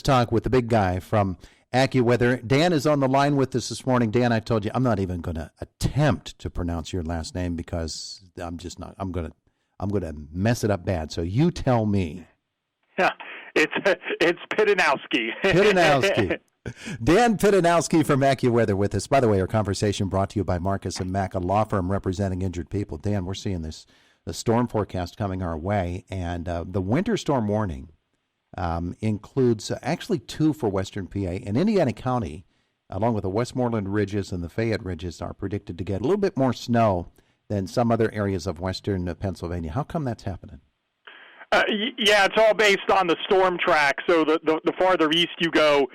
talk with the big guy from Accuweather. Dan is on the line with us this morning. Dan, I told you I'm not even going to attempt to pronounce your last name because I'm just not. I'm going to mess it up bad. So you tell me. Yeah, it's Pydynowski. Pydynowski. Dan Pydynowski from Accuweather with us. By the way, our conversation brought to you by Marcus and Mack, a law firm representing injured people. Dan, we're seeing the storm forecast coming our way, and the winter storm warning includes actually 2 for western PA. And Indiana County, along with the Westmoreland Ridges and the Fayette Ridges, are predicted to get a little bit more snow than some other areas of western Pennsylvania. How come that's happening? Yeah, it's all based on the storm track. So the farther east you go,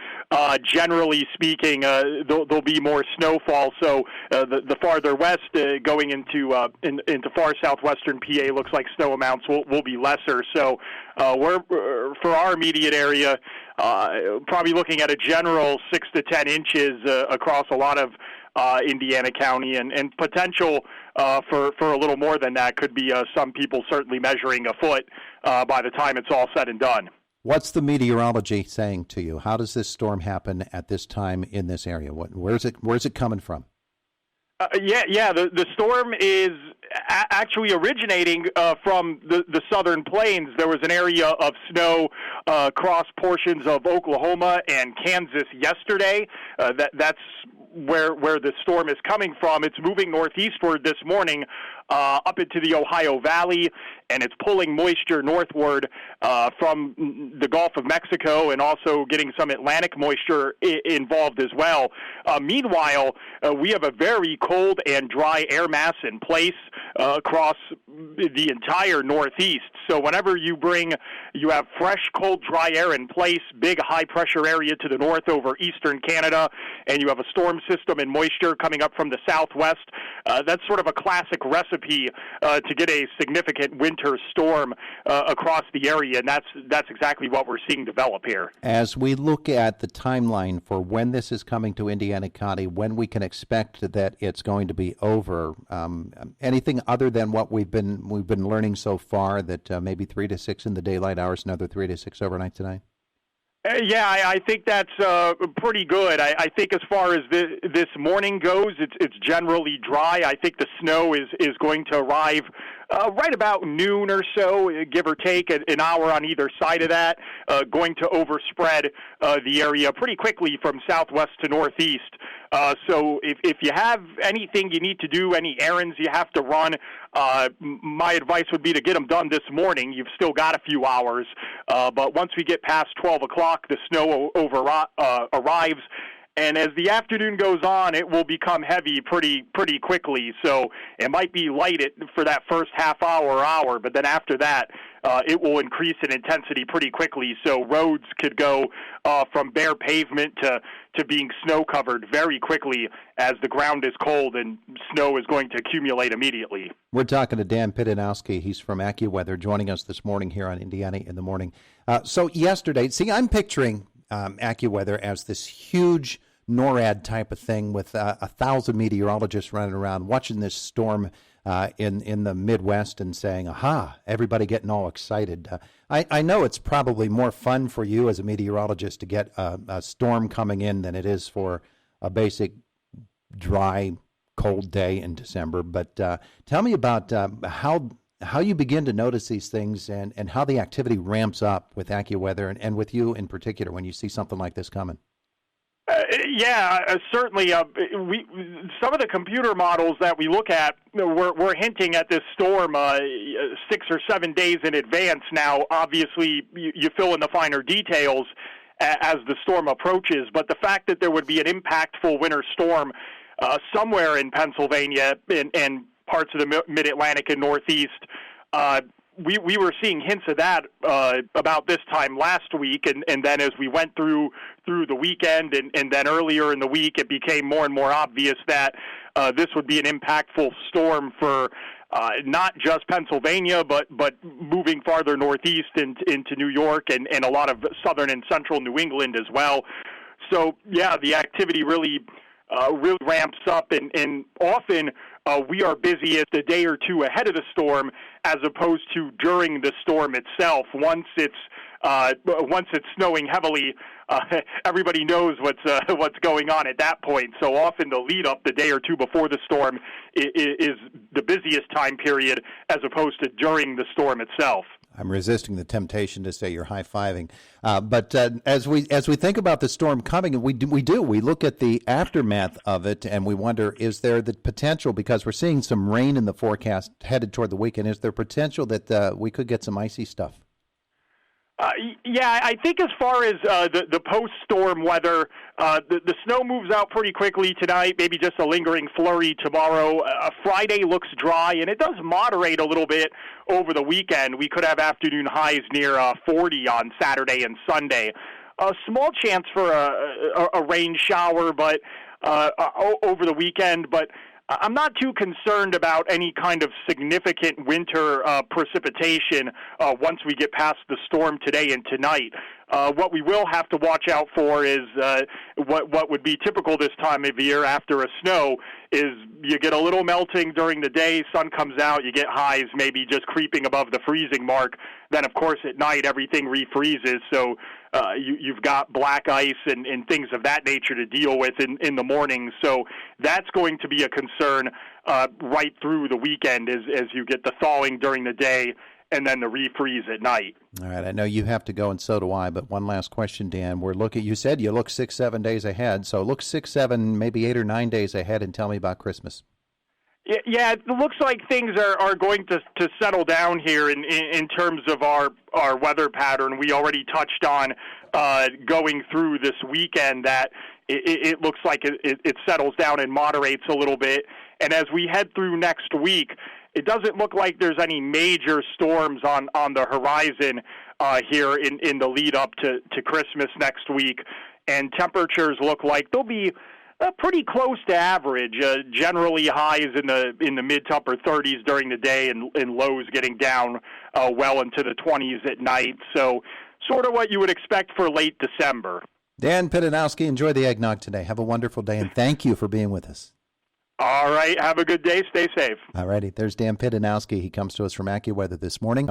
generally speaking, there'll be more snowfall. So the farther west, going into far southwestern PA, looks like snow amounts will be lesser. So we're for our immediate area, probably looking at a general 6 to 10 inches across a lot of Indiana County, and potential for a little more than that. Could be some people certainly measuring a foot by the time it's all said and done. What's the meteorology saying to you? How does this storm happen at this time in this area? Where's it coming from? The storm is actually originating from the southern plains. There was an area of snow across portions of Oklahoma and Kansas yesterday. That's where the storm is coming from. It's moving northeastward this morning up into the Ohio Valley, and it's pulling moisture northward from the Gulf of Mexico, and also getting some Atlantic moisture involved as well. Meanwhile, we have a very cold and dry air mass in place across the entire Northeast. So whenever you have fresh, cold, dry air in place, big high-pressure area to the north over eastern Canada, and you have a storm system and moisture coming up from the southwest, that's sort of a classic recipe to get a significant winter storm across the area, and that's exactly what we're seeing develop here. As we look at the timeline for when this is coming to Indiana County, when we can expect that it's going to be over, anything other than what we've been learning so far, that maybe 3 to 6 in the daylight hours, another 3 to 6 overnight tonight? I think that's pretty good. I think as far as this morning goes, it's generally dry. I think the snow is going to arrive right about noon or so, give or take an hour on either side of that, going to overspread the area pretty quickly from southwest to northeast. So if you have anything you need to do, any errands you have to run, my advice would be to get them done this morning. You've still got a few hours, but once we get past 12 o'clock, the snow arrives. And as the afternoon goes on, it will become heavy pretty quickly. So it might be light for that first half hour, but then after that, it will increase in intensity pretty quickly. So roads could go from bare pavement to being snow-covered very quickly as the ground is cold and snow is going to accumulate immediately. We're talking to Dan Pydynowski. He's from Accuweather, joining us this morning here on Indiana in the Morning. So yesterday, I'm picturing Accuweather as this huge NORAD type of thing with 1,000 meteorologists running around watching this storm in the Midwest and saying, aha, everybody getting all excited. I know it's probably more fun for you as a meteorologist to get a storm coming in than it is for a basic dry, cold day in December. But tell me about how you begin to notice these things and how the activity ramps up with Accuweather and with you in particular when you see something like this coming. Certainly. Some of the computer models that we look at, we're hinting at this storm 6 or 7 days in advance. Now, obviously, you fill in the finer details as the storm approaches, but the fact that there would be an impactful winter storm somewhere in Pennsylvania and parts of the Mid-Atlantic and Northeast, we were seeing hints of that about this time last week, and then as we went through the weekend and then earlier in the week, it became more and more obvious that this would be an impactful storm for not just Pennsylvania, but moving farther northeast into New York and a lot of southern and central New England as well. So, the activity really ramps up, and often we are busiest a day or two ahead of the storm as opposed to during the storm itself. Once it's once it's snowing heavily, everybody knows what's going on at that point. So often the lead up the day or two before the storm is the busiest time period as opposed to during the storm itself. I'm resisting the temptation to say you're high-fiving, but as we think about the storm coming, we look at the aftermath of it, and we wonder: is there the potential, because we're seeing some rain in the forecast headed toward the weekend? Is there potential that we could get some icy stuff? Yeah, I think as far as the post-storm weather, the snow moves out pretty quickly tonight, maybe just a lingering flurry tomorrow. Friday looks dry, and it does moderate a little bit over the weekend. We could have afternoon highs near 40 on Saturday and Sunday. A small chance for a rain shower but over the weekend, but I'm not too concerned about any kind of significant winter precipitation once we get past the storm today and tonight. What we will have to watch out for is what would be typical this time of year after a snow is you get a little melting during the day, sun comes out, you get highs maybe just creeping above the freezing mark. Then, of course, at night everything refreezes, so you've got black ice and things of that nature to deal with in the morning. So that's going to be a concern right through the weekend as you get the thawing during the day and then the refreeze at night. All right, I know you have to go, and so do I, but one last question, Dan. You said you look 6-7 days ahead, so look 6, 7, maybe 8 or 9 days ahead and tell me about Christmas. Yeah, it looks like things are going to settle down here in terms of our weather pattern. We already touched on going through this weekend that it looks like it settles down and moderates a little bit. And as we head through next week, it doesn't look like there's any major storms on the horizon here in the lead up to Christmas next week. And temperatures look like they'll be pretty close to average. Generally highs in the mid to upper 30s during the day and lows getting down well into the 20s at night. So sort of what you would expect for late December. Dan Pydynowski, enjoy the eggnog today. Have a wonderful day, and thank you for being with us. All right. Have a good day. Stay safe. All righty. There's Dan Pydynowski. He comes to us from Accuweather this morning.